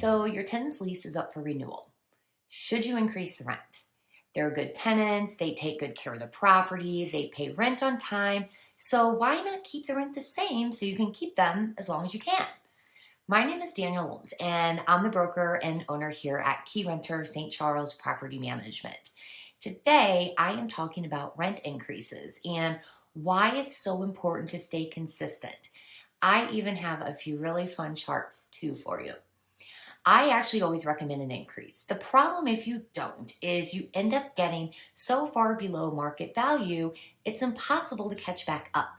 So your tenant's lease is up for renewal. Should you increase the rent? They're good tenants, they take good care of the property, they pay rent on time, so why not keep the rent the same so you can keep them as long as you can? My name is Danielle Ohlms, and I'm the broker and owner here at Keyrenter St. Property Management. Today, I am talking about rent increases and why it's so important to stay consistent. I even have a few really fun charts too for you. I actually always recommend an increase. The problem if you don't is you end up getting so far below market value, it's impossible to catch back up.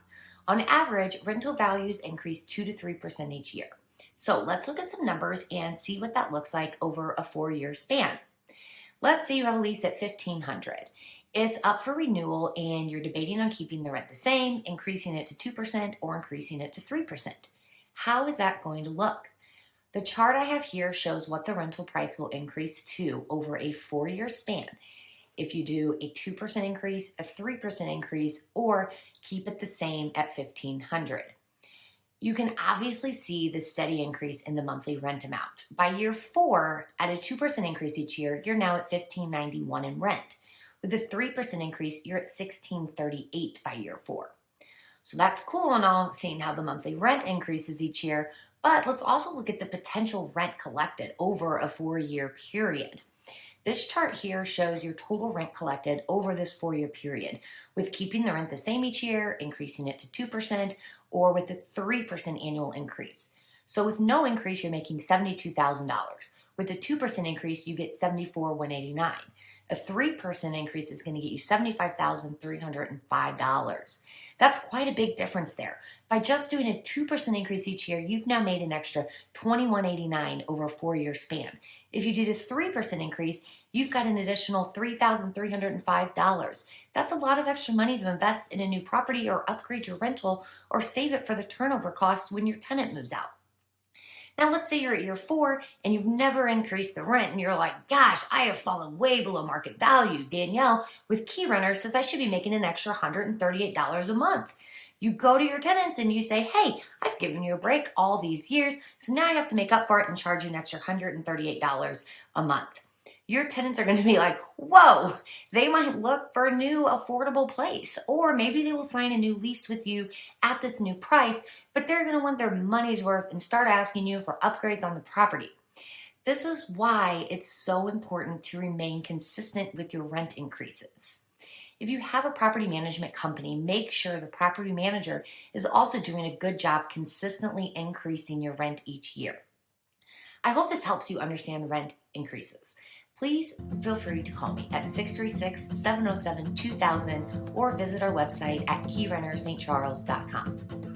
On average, rental values increase 2 to 3% each year. So let's look at some numbers and see what that looks like over a 4-year span. Let's say you have a lease at $1,500. It's up for renewal and you're debating on keeping the rent the same, increasing it to 2%, or increasing it to 3%. How is that going to look? The chart I have here shows what the rental price will increase to over a 4-year span. If you do a 2% increase, a 3% increase, or keep it the same at $1,500. You can obviously see the steady increase in the monthly rent amount. By year 4, at a 2% increase each year, you're now at $1,591 in rent. With a 3% increase, you're at $1,638 by year 4. So that's cool and all, seeing how the monthly rent increases each year, but let's also look at the potential rent collected over a 4-year period. This chart here shows your total rent collected over this 4-year period, with keeping the rent the same each year, increasing it to 2%, or with a 3% annual increase. So with no increase, you're making $72,000. With a 2% increase, you get $74,189. A 3% increase is going to get you $75,305. That's quite a big difference there. By just doing a 2% increase each year, you've now made an extra $21,089 over a 4-year span. If you did a 3% increase, you've got an additional $3,305. That's a lot of extra money to invest in a new property or upgrade your rental or save it for the turnover costs when your tenant moves out. Now, let's say you're at year 4 and you've never increased the rent and you're like, gosh, I have fallen way below market value. Danielle with Keyrenter says I should be making an extra $138 a month. You go to your tenants and you say, hey, I've given you a break all these years, so now I have to make up for it and charge you an extra $138 a month. Your tenants are going to be like, whoa, they might look for a new affordable place, or maybe they will sign a new lease with you at this new price, but they're going to want their money's worth and start asking you for upgrades on the property. This is why it's so important to remain consistent with your rent increases. If you have a property management company, make sure the property manager is also doing a good job consistently increasing your rent each year. I hope this helps you understand rent increases. Please feel free to call me at 636-707-2000 or visit our website at KeyrenterSt.com.